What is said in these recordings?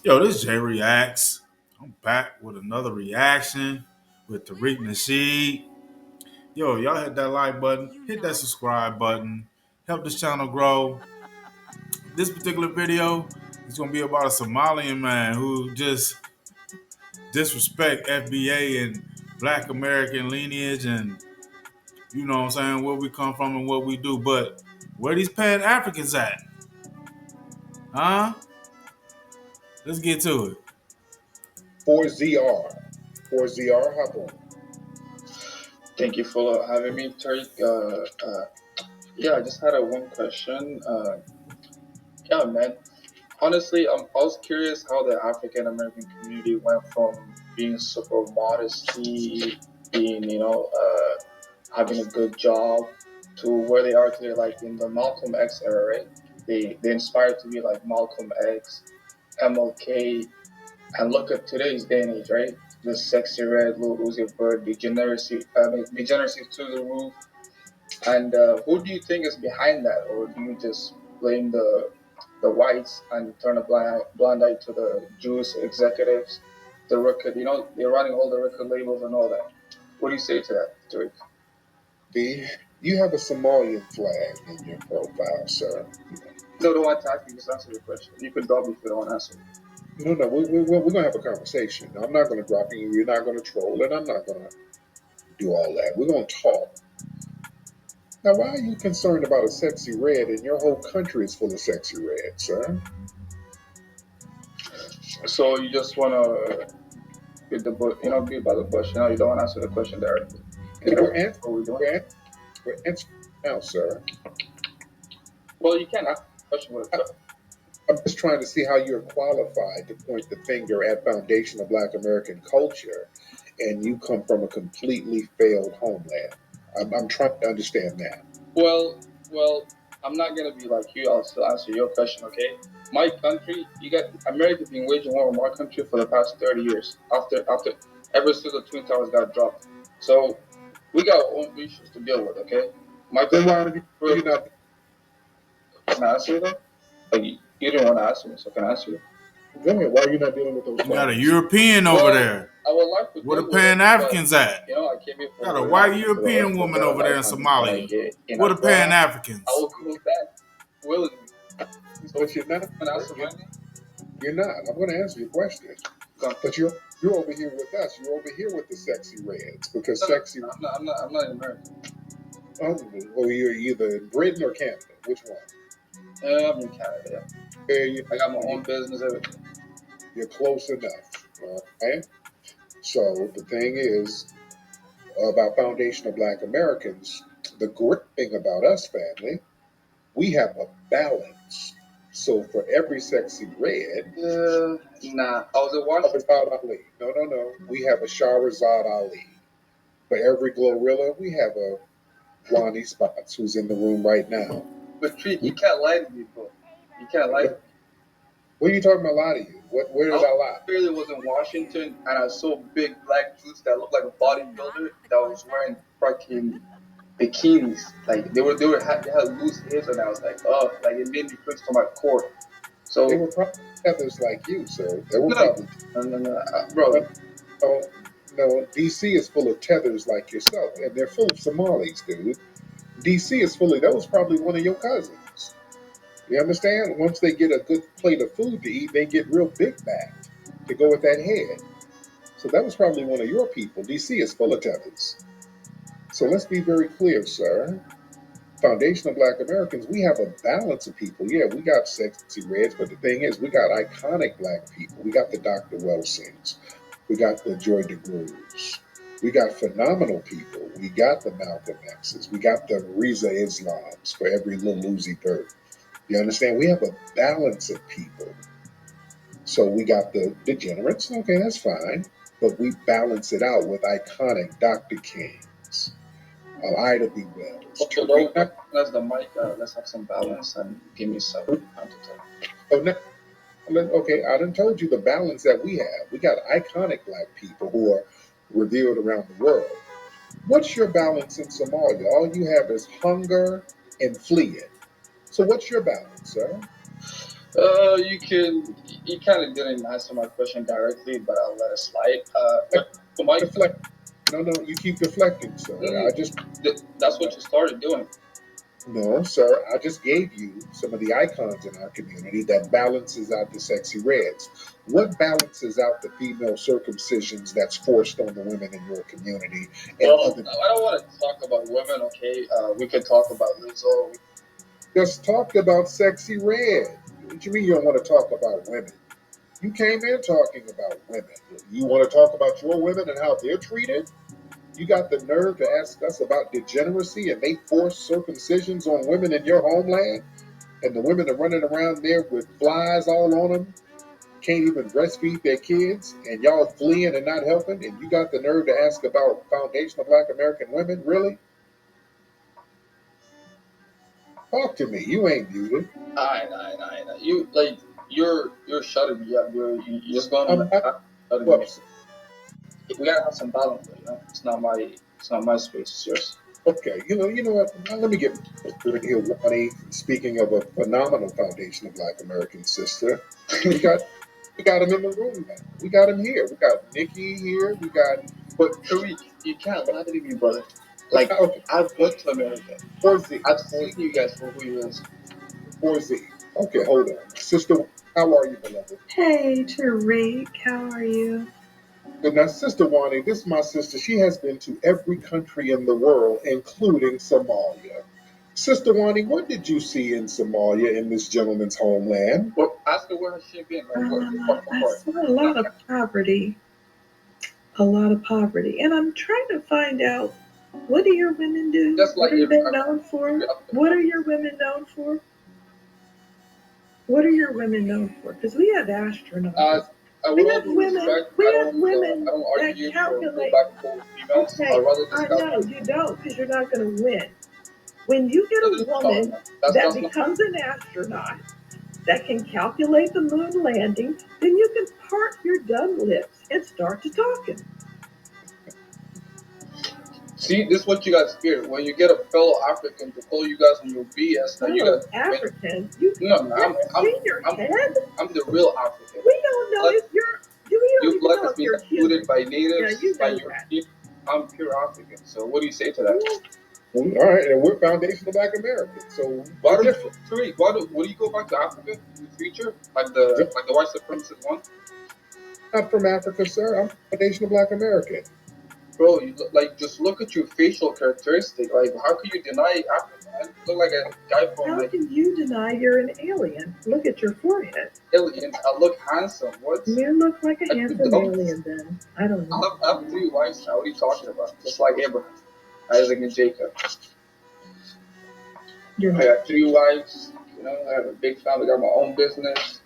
Yo, this Jay Reacts. I'm back with another reaction with Tariq Nasheed. Yo, y'all hit that like button, hit that subscribe button, help this channel grow. This particular video is gonna be about a Somalian man who just disrespect FBA and Black American lineage and you know what I'm saying, where we come from and what we do. But where these Pan Africans at? Huh? Let's get to it. 4ZR. 4ZR, hop on. Thank you for having me, Tariq. Yeah, I just had a one question. Yeah, man. Honestly, I was curious how the African American community went from being super modesty, being having a good job, to where they are today, like in the Malcolm X era, right? They inspired to be like Malcolm X, MLK, and look at today's day and age, right? The sexy red, Lil Uzi Vert, degeneracy to the roof. And who do you think is behind that, or do you just blame the whites and turn a blind eye to the Jewish executives, the record? They're running all the record labels and all that. What do you say to that, Tariq? B, you have a Somalian flag in your profile, sir. No, don't want to ask you. Just answer the question. You can drop me if you don't want to answer. No, we're going to have a conversation. I'm not going to drop you. You're not going to troll, and I'm not going to do all that. We're going to talk. Now, why are you concerned about a sexy red and your whole country is full of sexy red, sir? So you just want to beat the bush, beat by the bush. You don't want to answer the question directly. We're answering now, sir. Well, you can't ask the question with a I'm just trying to see how you're qualified to point the finger at foundation of Black American culture, and you come from a completely failed homeland. I'm trying to understand that. Well, I'm not gonna be like you. I'll still answer your question, okay? My country, you got America being waging war on our country for the past 30 years. After ever since the Twin Towers got dropped, so we got our own issues to deal with, okay? My Then country. why are you not? Can I answer you though? Like you didn't want to answer me, so can I answer you? Go ahead. Why are you not dealing with those You got a problems? European over there. I would like to Where the deal with Pan it, Africans but, at? I came here for Got a the white for the European rest of woman the over there in lifetime when I Somalia. get in Where the Pan Accra. Africans? I will go back willingly. So But you're not. You're not. I'm going to answer your question. But you're over here with us. You're over here with the sexy reds because No, sexy. I'm not in America. Oh, well, you're either in Britain or Canada. Which one? I'm in Canada. Yeah, I got my own business, everything. you're close enough. Okay. So the thing is about foundational Black Americans. The great thing about us, family, we have a balance. So for every sexy red, Nah. I was a Washington. Shahrazad Ali. No. We have a Shahrazad Ali. For every Glorilla, we have a Wani Spots who's in the room right now. But Treat, you can't lie to me, bro. You can't lie to me. What are you talking about lie to you? Where did I lie? I really was in Washington and I saw big black dudes that looked like a bodybuilder that was wearing fucking bikinis. Like they had loose hairs, and I was like, oh, like it made me cringe to my core. So They were probably feathers like you, sir. They were probably no, bro. No, DC is full of tethers like yourself, and they're full of Somalis, dude. DC is full of that was probably one of your cousins. You understand? Once they get a good plate of food to eat, they get real big backed to go with that head. So that was probably one of your people. DC is full of tethers. So let's be very clear, sir. Foundation of Black Americans, we have a balance of people. Yeah, we got sexy reds, but the thing is, we got iconic Black people. We got the Dr. Wilsons. We got the Joy DeGrues. We got phenomenal people. We got the Malcolm X's. We got the Reza Islams for every little Uzi Vert. You understand? We have a balance of people. So we got the degenerates. Okay, that's fine. But we balance it out with iconic Dr. Kings. Ida B. Wells. Okay, that's the mic. Let's have some balance and give me some time to talk. Oh, no. Okay, I done told you the balance that we have. We got iconic Black people who are revered around the world. What's your balance in Somalia? All you have is hunger and fleeing. So what's your balance, sir? You kind of didn't answer my question directly, but I'll let it slide. For my Deflect. No, no, you keep deflecting, sir. mm, that's what you started doing. No, sir. I just gave you some of the icons in our community that balances out the sexy reds. What balances out the female circumcisions that's forced on the women in your community and Well, other? I don't want to talk about women. Okay, we can talk about Lizzo. Just talked about sexy red. What you mean you don't want to talk about women? You came in talking about women. You want to talk about your women and how they're treated? You got the nerve to ask us about degeneracy and they force circumcisions on women in your homeland? And the women are running around there with flies all on them, can't even breastfeed their kids, and y'all fleeing and not helping, and you got the nerve to ask about foundational Black American women? Really? Talk to me. You ain't muted. I. You like you're shutting me up. You're just going on I'm not. the shutting me up. Whoops. We gotta have some balance, you know. It's not my space. It's yours. Okay. You know what? Now let me get my sister in here, Wani. Speaking of a phenomenal foundation of Black American sister, we got we got him in the room now. We got him here. We got Nikki here. We got. But Tariq, you can't lie to me, brother. Like Okay. I've been to America. 4Z. I've 4Z. seen you guys for who you is. 4Z. Okay, hold on. Sister, how are you, beloved? Hey, Tariq, how are you? Good. Now, Sister Wani, this is my sister. She has been to every country in the world, including Somalia. Sister Wani, what did you see in Somalia, in this gentleman's homeland? Well, ask her where has she been. Like what I part? saw a lot of poverty, and I'm trying to find out what do your women do? Just What like are they known every for? African What are country. your women known for? What are your women known for? Because we have Uh, astronauts. with all due respect, We have I women don't that argue for go calculate. back and forth with females. I'd Okay, rather I discuss. know you don't because you're not going to win. When you get a No, woman no, that that's not. becomes an astronaut, that can calculate the moon landing, then you can part your dumb lips and start to talking. See, this is what you guys fear. When you get a fellow African to call you guys on your BS, that you Fellow guys win. African, you No, no, have you seen your I'm, head? I'm the real African. We don't know Blood, if you're. We don't your even blood know has if been you're diluted human. by Yeah, natives, you by know that. European. I'm pure African. So what do you say to that? Well, all right, and we're foundational Black Americans, so Why we're don't different. Tariq, would you go back to Africa in the future, like the white supremacist one? I'm not from Africa, sir. I'm foundational Black American. Bro, like just look at your facial characteristic. Like, how could you deny Africa, man? You look like a guy from How like can you deny you're an alien? Look at your forehead. aliens. I look handsome. What? You look like a Are you handsome dumb? alien then. I don't know. I have three wives now. What are you talking about? Just like Abraham, Isaac, and Jacob. You're I not. got three wives. You know, I have a big family. Got my own business.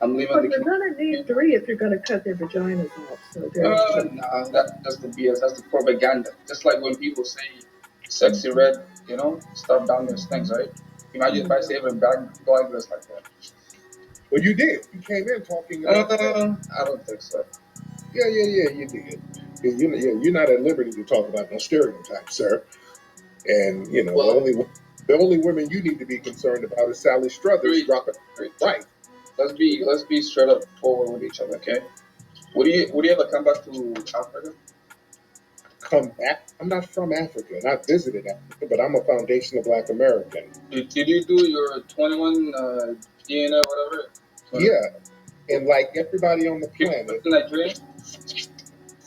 I'm leaving Well, the you're gonna need community. three if you're gonna cut their vaginas off. So there's that. Nah, that's the BS. That's the propaganda. Just like when people say sexy red, you know, stuff down their things, right? Imagine if I say even black dress like that. Well, you did. You came in talking about sex. I don't think so. Yeah, you did. You're not at liberty to talk about no stereotypes, sir. And Well, the only women you need to be concerned about is Sally Struthers three, dropping three. right. Let's be straight up forward with each other, okay? Would you ever come back to Africa? Come back. I'm not from Africa, and I visited Africa, but I'm a foundational Black American. Did you do your 21 DNA whatever? 20, Yeah, and like everybody on the 50% planet, Nigerian?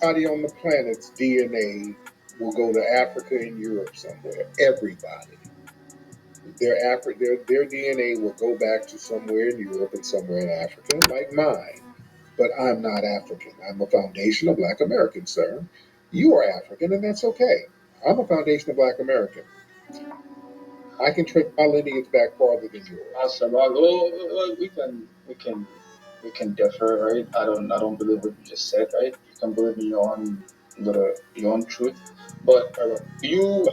everybody on the planet's DNA will go to Africa and Europe somewhere. Everybody. Their DNA will go back to somewhere in Europe and somewhere in Africa, like mine. But I'm not African. I'm a foundational Black American, sir. You are African, and that's okay. I'm a foundational Black American. I can trace my lineage back farther than yours. Awesome. We can differ, right? I don't believe what you just said, right? You can believe in your own truth, but you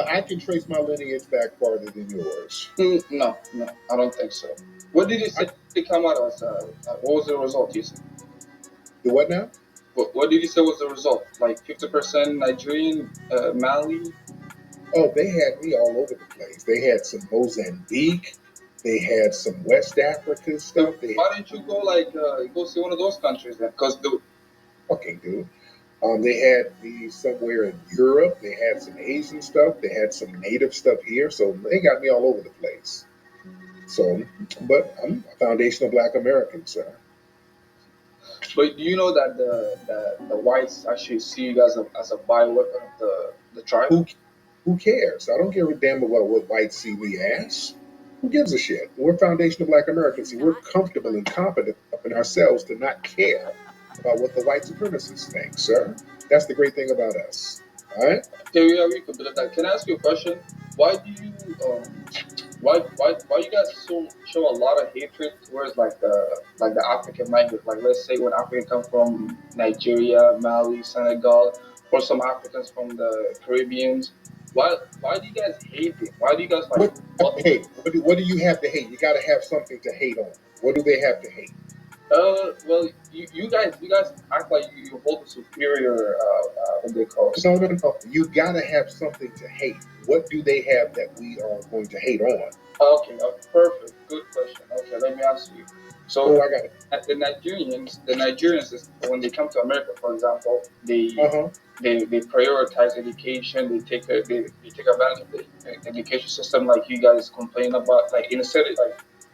I can trace my lineage back farther than yours. no, I don't think so. What did you I say? Did it come out as what was the result? You said. do what now? What did you say was the result? Like 50% Nigerian, Mali. Oh, they had me all over the place. They had some Mozambique. They had some West African So stuff. They why didn't you go like go see one of those countries then? Because the fucking dude. They had the somewhere in Europe. They had some Asian stuff. They had some native stuff here. So they got me all over the place. So, but I'm a foundational Black American, sir. but do you know that the whites actually see you guys as a bioweapon of the tribe? Who who cares? I don't give a damn about what whites see me as. Who gives a shit? We're foundational Black Americans. See, we're comfortable and confident in ourselves to not care about what the white supremacists think, sir. That's the great thing about us. All right? Okay, we could believe that. Can I ask you a question? Why do you why you guys show a lot of hatred towards like the African migrant? Like let's say when Africans come from Nigeria, Mali, Senegal, or some Africans from the Caribbeans. Why do you guys hate them? Why do you guys like What hate? What do you have to hate? You got to have something to hate on. What do they have to hate? well, you guys act like you hold a superior, what they call it. No, no, no. You got to have something to hate. What do they have that we are going to hate on? Okay, perfect, good question. Okay, let me ask you. So Oh, I got it. the Nigerians, when they come to America, for example, Uh huh. they prioritize education. They take advantage of the education system, like you guys complain about. Like in a city,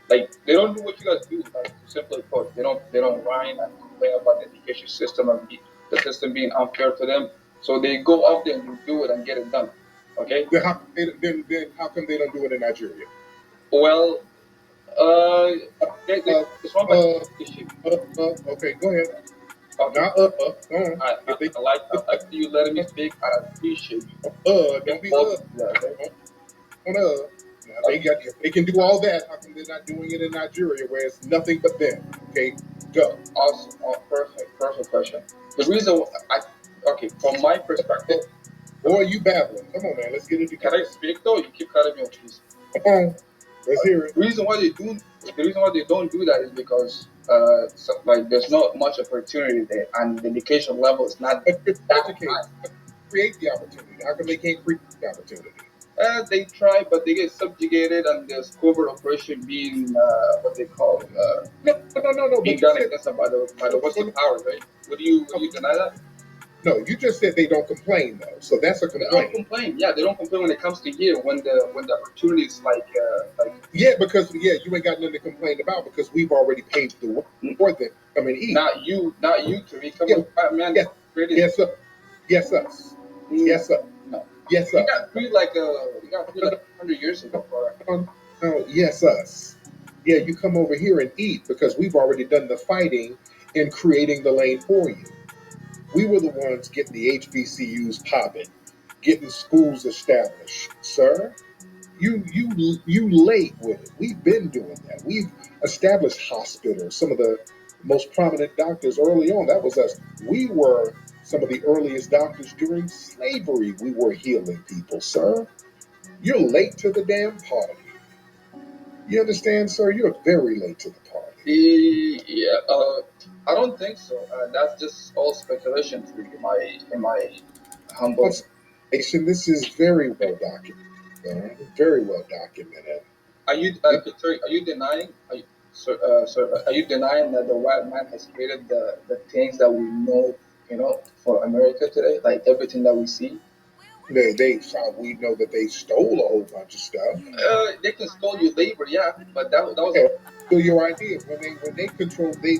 like they don't do what you guys do. Like to simply put, they don't whine and complain about the education system and the system being unfair to them. So they go out there and do it and get it done. Okay. Then how come they don't do it in Nigeria? Well, uh, Uh, it's one by uh, issue. okay, go ahead. Okay, Not go on. I, I, If they I like I like you letting me speak. I appreciate you. don't be Both of you, okay? on now they got if they can do all that, how come they're not doing it in Nigeria where it's nothing but them? Okay, go. Awesome. Oh, perfect question. The reason I okay, from my perspective, Boy, you babbling. Come on, man. Let's get it can I together. speak though? You keep cutting me off, please. Come on. Let's hear it. The reason why they don't do that is because like there's not much opportunity there, and the education level is not But you're that educated. high. Create the opportunity. How come they can't create the opportunity? They try, but they get subjugated, and there's covert operation being what they call No, no, no, no. being But you done said against them by the no, Western powers, right? Would you deny that? no. You just said they don't complain though, so that's a They don't complaint. complain. Yeah, they don't complain when it comes to here when the opportunity is like Yeah, because you ain't got nothing to complain about because we've already paved the way for them to come and eat. not you Tariq. Come Yeah, on, man, yes, created. yes, sir. Yes, us. No, Yes, sir. no. Yes, You us. got free like you got free No, like 100 years ago, bro. no, no, yes, us. Yeah, you come over here and eat because we've already done the fighting in creating the lane for you. We were the ones getting the HBCUs popping, getting schools established, sir. You late with it. We've been doing that. We've established hospitals. Some of the most prominent doctors early on, that was us. We were some of the earliest doctors during slavery. We were healing people, sir. You're late to the damn party. You understand, sir? You're very late to the party. Yeah, I don't think so. That's just all speculation, Tariq, in my humble. What's nation? This is very well documented, sir. Very well documented. Are you sorry? Are you denying? Are you denying that the white man has created the things that we know, for America today, like everything that we see? We know that they stole a whole bunch of stuff. They can steal your labor, yeah, but that was Yeah. So your idea when they control they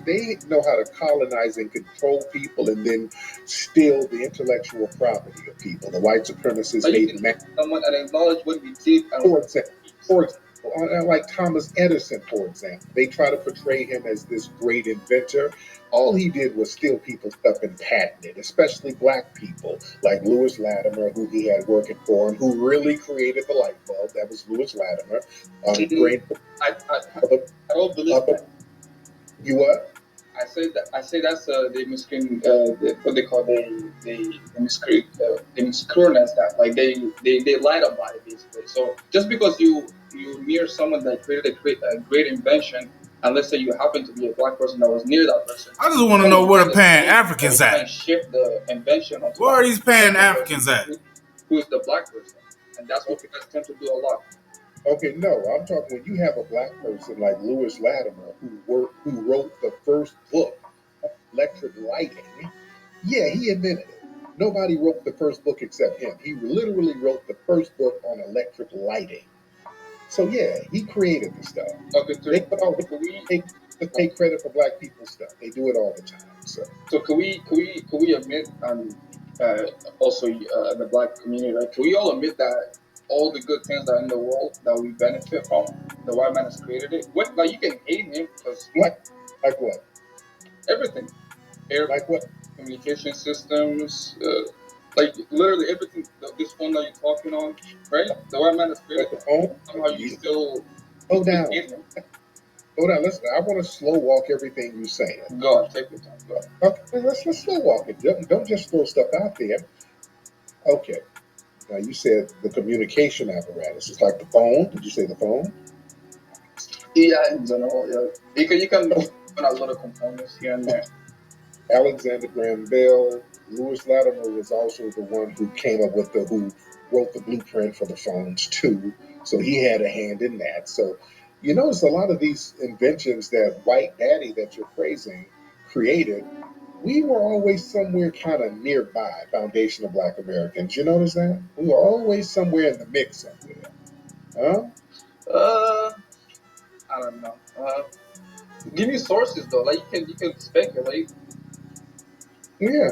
know how to colonize and control people and then steal the intellectual property of people. The white are supremacists you made denying someone and acknowledge what we did and for example, for example, like Thomas Edison, for example, they try to portray him as this great inventor. All he did was steal people's stuff and patent it, especially black people like Lewis Latimer, who he had working for him, who really created the light bulb. That was Lewis Latimer. Mhm. Great. I don't believe that. You what? I say that's what they call the miscreants that like they lied about it basically. So just because you near someone that created a great invention, and let's say you happen to be a black person that was near that person, I just want to then know you where kind the of Pan take or Africans you kind at. of shift the invention onto Where that are these Pan second person Africans at? who is the black person, and that's what you guys tend to do a lot. Okay, no, I'm talking when you have a black person like Lewis Latimer who wrote the first book on electric lighting. Yeah, he invented it. Nobody wrote the first book except him. He literally wrote the first book on electric lighting. So yeah, he created the stuff. Okay, They put all can we they take credit for black people's stuff. They do it all the time. So so can we admit uh, also in the black community, right? Can we all admit that all the good things that are in the world that we benefit from, the white man has created it. What, like, you can hate him because like what? everything, air, Like what? communication systems, like literally everything. This phone that you're talking on, right? The white man has created Like the that. phone? Somehow you Slow still down. hate him. Slow down. Listen, I want to slow walk everything you're saying. Go on, take your time. Go on. Okay, let's slow walk it. Don't just throw stuff out there. Okay. Now you said the communication apparatus. It's like the phone. Did you say the phone? Yeah, in general, yeah. You can Oh, open a lot of components here and there. Alexander Graham Bell, Lewis Latimer was also the one who came up with who wrote the blueprint for the phones too. So he had a hand in that. So you notice a lot of these inventions that White Daddy that you're praising created, we were always somewhere kind of nearby, foundation of Black Americans. You notice that? We were always somewhere in the mix somewhere. Huh? Uh, I don't know. Give me sources though. Like you can speculate. Yeah.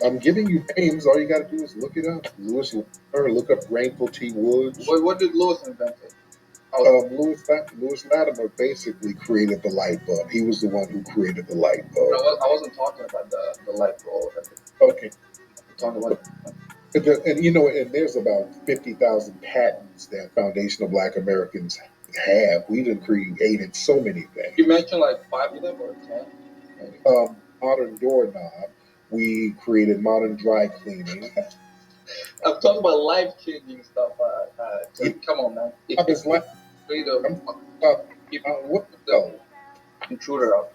I'm giving you names. All you gotta do is look it up. Lewis Latimer, look up Grateful T. Woods. What did Lewis invent? I was Lewis Latimer basically created the light bulb. He was the one who created the light I, bulb. was, I wasn't talking about the light bulb. Okay. I'm talking about And you know, and there's about 50,000 patents that foundational Black Americans have. We done created so many you things. mentioned like five of them or 10, maybe. Modern doorknob. We created modern dry cleaning. I'm talking about life changing stuff. Yeah, Come on, man. If it's like freedom, I'm uh, if you what the else? intruder out.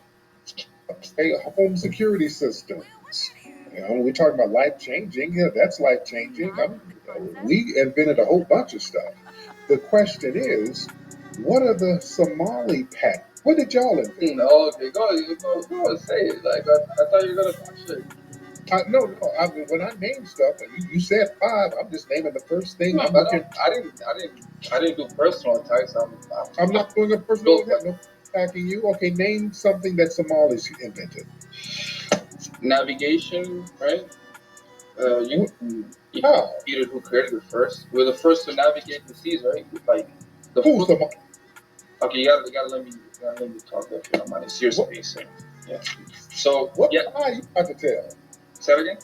Say home security systems. You know, we're talking about life changing. Yeah, that's life changing. We invented a whole bunch of stuff. The question is, what are the Somali pack? What did y'all invent? Okay, go and say it. Like I thought you were gonna talk shit. No. I mean, when I name stuff, and you said five, I'm just naming the first thing No, I'm I looking. don't. I didn't do personal attacks. I'm I'm not doing a personal built attack. No attacking you. Okay, name something that Somalis invented. navigation, right? What, You can how? Peter who created it first. We're the first to navigate the seas, right? Like the Who's first. Somali? Okay, you gotta let me talk if you don't mind. It's your What, space here. Yeah. So what yeah, lie are you about to tell? say it again.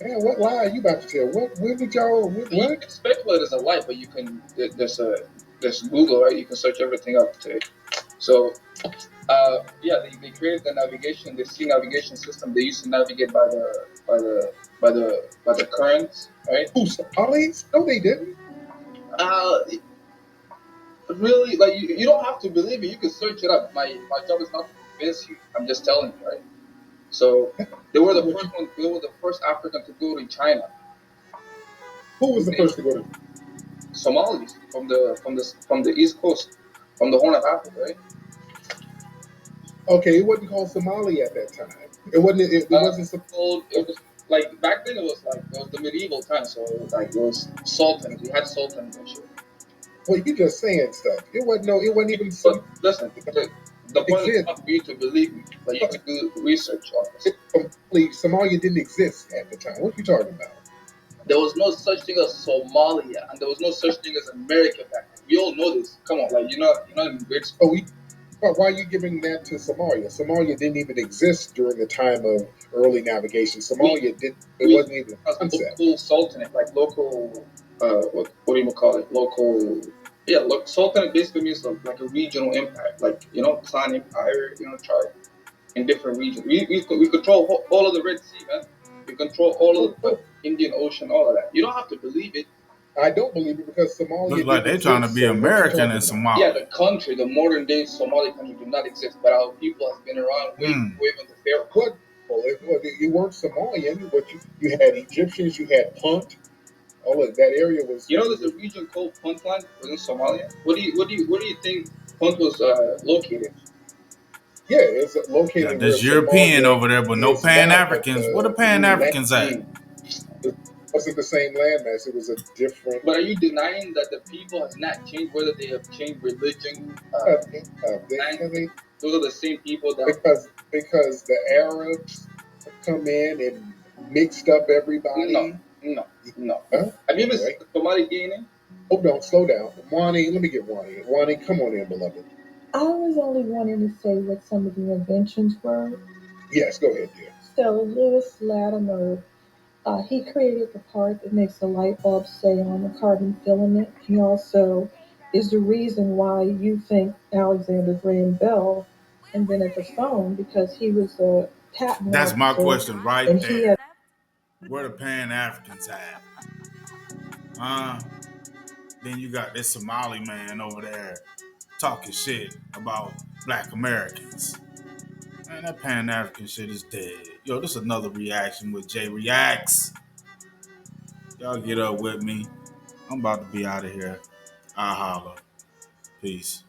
Man, what lie are you about to tell? What? When did y'all? You What? can speculate as a light, but you can there's Google, right? You can search everything up today. So yeah, they created the navigation, the sea navigation system. They used to navigate by the currents, right? Who Somalis? No, they didn't. Uh, really, like you don't have to believe it. You can search it up. My job is not to convince you. I'm just telling you, right? So they were the What first you? one. They were the first African to go to China. Who was the first to go to? Somalis from the East Coast, from the Horn of Africa, right? Okay, it wasn't called Somali at that time. It wasn't. It wasn't. It was like back then. It was the medieval time, so like it was sultans. We had sultans and shit. Well, you just saying stuff. It wasn't. No, it wasn't even But Somali. listen, It the point is exists. not for you to believe me, but you can do research on this. Somalia didn't exist at the time. What you talking about? There was no such thing as Somalia, and there was no such thing as America back then. We all know this. Come on, like you're not in grade school. Oh, why are you giving that to Somalia? Somalia didn't even exist during the time of early navigation. We Somalia did. It we wasn't even as a concept. local sultanate, like local, what do you call it? Local, yeah, look, sultanate basically means like a regional impact, like clan empire, try in different regions. We control all of the Red Sea, man. We control all of the Indian Ocean, all of that. You don't have to believe it. I don't believe it because Look Somalia like didn't they trying to exist. be So what you American in talking about? Yeah, Somalia. the country, the modern day Somali country, do not exist, but our people has been around way Hmm. before even the pharaohs. What? Well, you weren't Somalian, but you had Egyptians, you had Punt, All of that area was. You know, there's a region called Puntland within Somalia. What do you think Punt was located? Yeah, it's Yeah, located where there's European Somalia over there, but no is Pan now, but Africans. Where the the Pan Africans at? landing it wasn't the same landmass. It was a different. But are you denying that the people has not changed, whether they have changed religion, Yeah, land? Those are the same people that. because the Arabs come in and mixed up No, everybody. no, no. Huh? Have you ever seen Anyway, Somali DNA? hold on, slow down. Wani, let me get Wani. Wani, come on in, beloved. I was only wanting to say what some of the inventions were. Yes, go ahead, dear. So Lewis Latimer, he created the part that makes the light bulb stay on the carbon filament. He also is the reason why you think Alexander Graham Bell invented the phone because he was a patent That's my officer question right and he there. had. Where the Pan Africans at? Then you got this Somali man over there talking shit about black Americans. Man, that Pan African shit is dead. Yo, this is another reaction with Jay Reacts. Y'all get up with me. I'm about to be out of here. I'll holler. Peace.